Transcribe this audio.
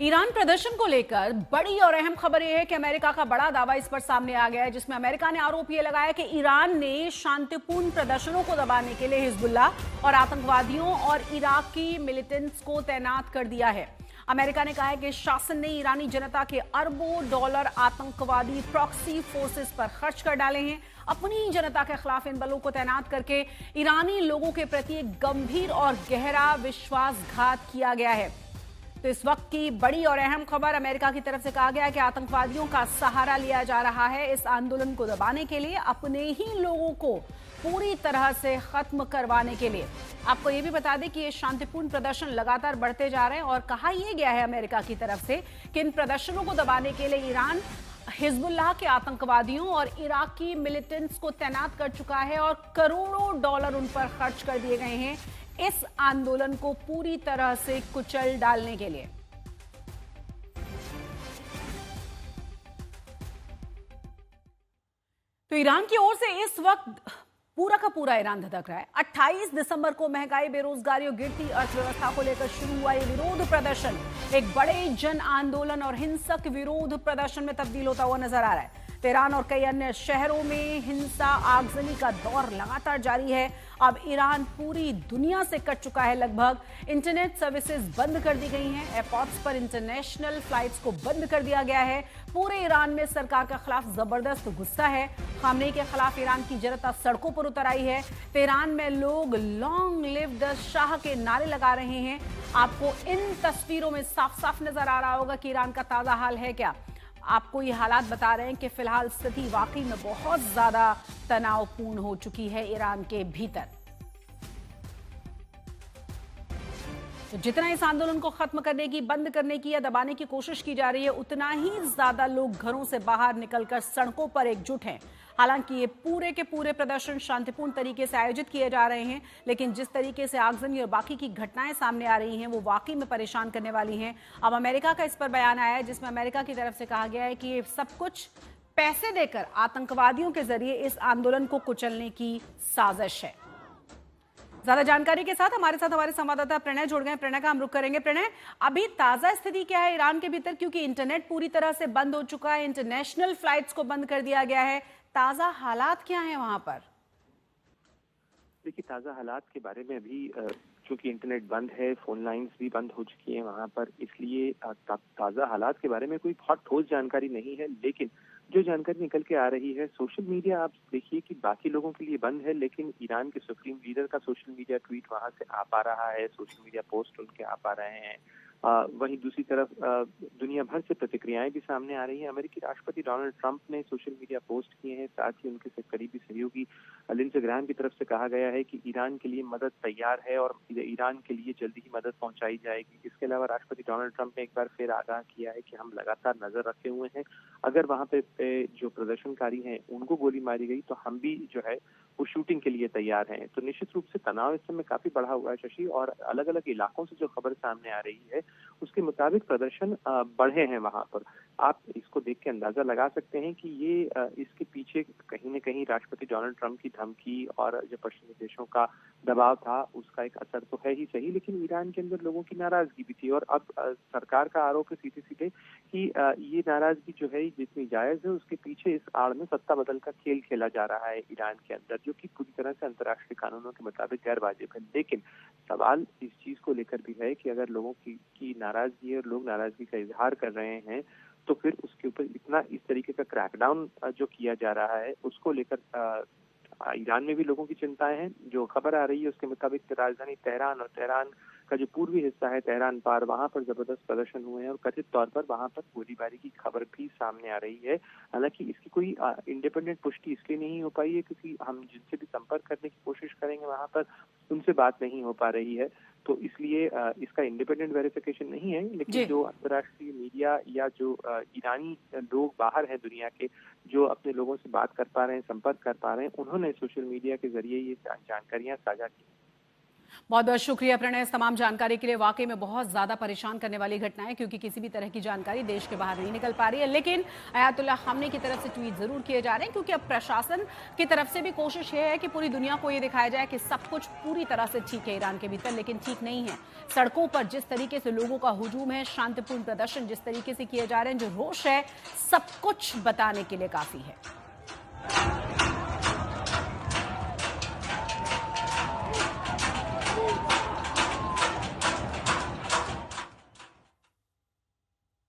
Iran प्रदर्शन को लेकर बड़ी और अहम खबर यह है कि अमेरिका का बड़ा दावा इस पर सामने आ गया है, जिसमें अमेरिका ने आरोप यह लगाया कि ईरान ने शांतिपूर्ण प्रदर्शनों को दबाने के लिए हिजबुल्लाह और आतंकवादियों और इराकी मिलिटेंट्स को तैनात कर दिया है। अमेरिका ने कहा है कि शासन ने ईरानी जनता के अरबों डॉलर आतंकवादी प्रॉक्सी फोर्सेस पर खर्च कर डाले हैं। अपनी जनता के खिलाफ इन बलों को तैनात करके ईरानी लोगों के प्रति एक गंभीर और गहरा विश्वासघात किया गया है। तो इस वक्त की बड़ी और अहम खबर, अमेरिका की तरफ से कहा गया कि आतंकवादियों का सहारा लिया जा रहा है इस आंदोलन को दबाने के लिए, अपने ही लोगों को पूरी तरह से खत्म करवाने के लिए। आपको यह भी बता दें कि ये शांतिपूर्ण प्रदर्शन लगातार बढ़ते जा रहे हैं और कहा यह गया है अमेरिका की तरफ से कि इन प्रदर्शनों को दबाने के लिए ईरान हिजबुल्लाह के आतंकवादियों और इराकी मिलिटेंट्स को तैनात कर चुका है और करोड़ों डॉलर उन पर खर्च कर दिए गए हैं इस आंदोलन को पूरी तरह से कुचल डालने के लिए। तो ईरान की ओर से इस वक्त पूरा का पूरा ईरान धधक रहा है। 28 दिसंबर को महंगाई, बेरोजगारी और गिरती अर्थव्यवस्था को लेकर शुरू हुआ ये विरोध प्रदर्शन एक बड़े जन आंदोलन और हिंसक विरोध प्रदर्शन में तब्दील होता हुआ नजर आ रहा है। तेहरान और कई अन्य शहरों में हिंसा, आगजनी का दौर लगातार जारी है। अब ईरान पूरी दुनिया से कट चुका है लगभग। इंटरनेट सर्विसेज बंद कर दी गई हैं। एयरपोर्ट्स पर इंटरनेशनल फ्लाइट्स को बंद कर दिया गया है। पूरे ईरान में सरकार के खिलाफ जबरदस्त गुस्सा है। खामनेई के खिलाफ ईरान की जनता सड़कों पर उतर आई है। तेहरान में लोग लॉन्ग लिव द शाह के नारे लगा रहे हैं। आपको इन तस्वीरों में साफ साफ नजर आ रहा होगा कि ईरान का ताजा हाल है क्या। आपको ये हालात बता रहे हैं कि फिलहाल स्थिति वाकई में बहुत ज्यादा तनावपूर्ण हो चुकी है ईरान के भीतर। तो जितना इस आंदोलन को खत्म करने की, बंद करने की या दबाने की कोशिश की जा रही है, उतना ही ज्यादा लोग घरों से बाहर निकलकर सड़कों पर एकजुट हैं। हालांकि ये पूरे के पूरे प्रदर्शन शांतिपूर्ण तरीके से आयोजित किए जा रहे हैं, लेकिन जिस तरीके से आगजनी और बाकी की घटनाएं सामने आ रही हैं वो वाकई में परेशान करने वाली हैं। अब अमेरिका का इस पर बयान आया है, जिसमें अमेरिका की तरफ से कहा गया है कि ये सब कुछ पैसे देकर आतंकवादियों के जरिए इस आंदोलन को कुचलने की साजिश है। ज्यादा जानकारी के साथ हमारे संवाददाता प्रणय जुड़ गए। प्रणय का हम रुख करेंगे। प्रणय, अभी ताजा स्थिति क्या है ईरान के भीतर, क्योंकि इंटरनेट पूरी तरह से बंद हो चुका है, इंटरनेशनल फ्लाइट्स को बंद कर दिया गया है। ताजा हालात क्या हैं वहां पर? देखिए, ताज़ा हालात के बारे में अभी चूंकि इंटरनेट बंद है, फोन लाइंस भी बंद हो चुकी हैं वहां पर, इसलिए ताज़ा हालात के बारे में कोई बहुत ठोस जानकारी नहीं है। लेकिन जो जानकारी निकल के आ रही है, सोशल मीडिया आप देखिए कि बाकी लोगों के लिए बंद है, लेकिन ईरान के सुप्रीम लीडर का सोशल मीडिया ट्वीट वहां से आ पा रहा है, सोशल मीडिया पोस्ट उनके आ पा रहे हैं। वहीं दूसरी तरफ दुनिया भर से प्रतिक्रियाएं भी सामने आ रही हैं। अमेरिकी राष्ट्रपति डोनाल्ड ट्रंप ने सोशल मीडिया पोस्ट किए हैं, साथ ही उनके करीबी सहयोगी लिंडसे ग्राहम की तरफ से कहा गया है कि ईरान के लिए मदद तैयार है और ईरान के लिए जल्दी ही मदद पहुंचाई जाएगी। इसके अलावा राष्ट्रपति डोनाल्ड ट्रंप ने एक बार फिर आगाह किया है कि हम लगातार नजर रखे हुए हैं, अगर वहां पे जो प्रदर्शनकारी हैं उनको गोली मारी गई तो हम भी जो है वो शूटिंग के लिए तैयार हैं। तो निश्चित रूप से तनाव इस समय काफी बढ़ा हुआ है शशि, और अलग अलग इलाकों से जो खबर सामने आ रही है उसके मुताबिक प्रदर्शन बढ़े हैं वहां पर। आप इसको देख के अंदाजा लगा सकते हैं कि ये इसके पीछे कहीं न कहीं राष्ट्रपति डोनाल्ड ट्रंप की धमकी और जो पश्चिमी देशों का दबाव था उसका एक असर तो है ही सही, लेकिन ईरान के अंदर लोगों की नाराजगी भी थी। और अब सरकार का आरोप है सीधे सीधे कि ये नाराजगी जो है जितनी जायज है, उसके पीछे इस आड़ में सत्ता बदल का खेल खेला जा रहा है ईरान के अंदर, जो कि पूरी तरह से अंतर्राष्ट्रीय कानूनों के मुताबिक गैर वाजिब है। लेकिन सवाल इस चीज को लेकर भी है कि अगर लोगों की नाराजगी है और लोग नाराजगी का इजहार कर रहे हैं, तो फिर उसके ऊपर इतना इस तरीके का क्रैकडाउन जो किया जा रहा है उसको लेकर ईरान में भी लोगों की चिंताएं हैं। जो खबर आ रही है उसके मुताबिक राजधानी तेहरान और तेहरान का जो पूर्वी हिस्सा है तेहरान पार, वहां पर जबरदस्त प्रदर्शन हुए हैं और कथित तौर पर वहां पर गोलीबारी की खबर भी सामने आ रही है। हालांकि इसकी कोई इंडिपेंडेंट पुष्टि इसलिए नहीं हो पाई है क्योंकि हम जिनसे भी संपर्क करने की कोशिश करेंगे वहां पर उनसे बात नहीं हो पा रही है, तो इसलिए इसका इंडिपेंडेंट वेरिफिकेशन नहीं है। लेकिन जो अंतर्राष्ट्रीय मीडिया या जो ईरानी लोग बाहर हैं दुनिया के, जो अपने लोगों से बात कर पा रहे हैं, संपर्क कर पा रहे हैं, उन्होंने सोशल मीडिया के जरिए ये जानकारियां साझा की। बहुत बहुत शुक्रिया प्रणय इस तमाम जानकारी के लिए। वाकई में बहुत ज्यादा परेशान करने वाली घटना है, क्योंकि किसी भी तरह की जानकारी देश के बाहर नहीं निकल पा रही है। लेकिन अयातुल्लाह खामनी की तरफ से ट्वीट जरूर किए जा रहे हैं, क्योंकि अब प्रशासन की तरफ से भी कोशिश ये है कि पूरी दुनिया को ये दिखाया जाए कि सब कुछ पूरी तरह से ठीक है ईरान के भीतर, लेकिन ठीक नहीं है। सड़कों पर जिस तरीके से लोगों का हुजूम है, शांतिपूर्ण प्रदर्शन जिस तरीके से किए जा रहे हैं, जो रोष है, सब कुछ बताने के लिए काफी है।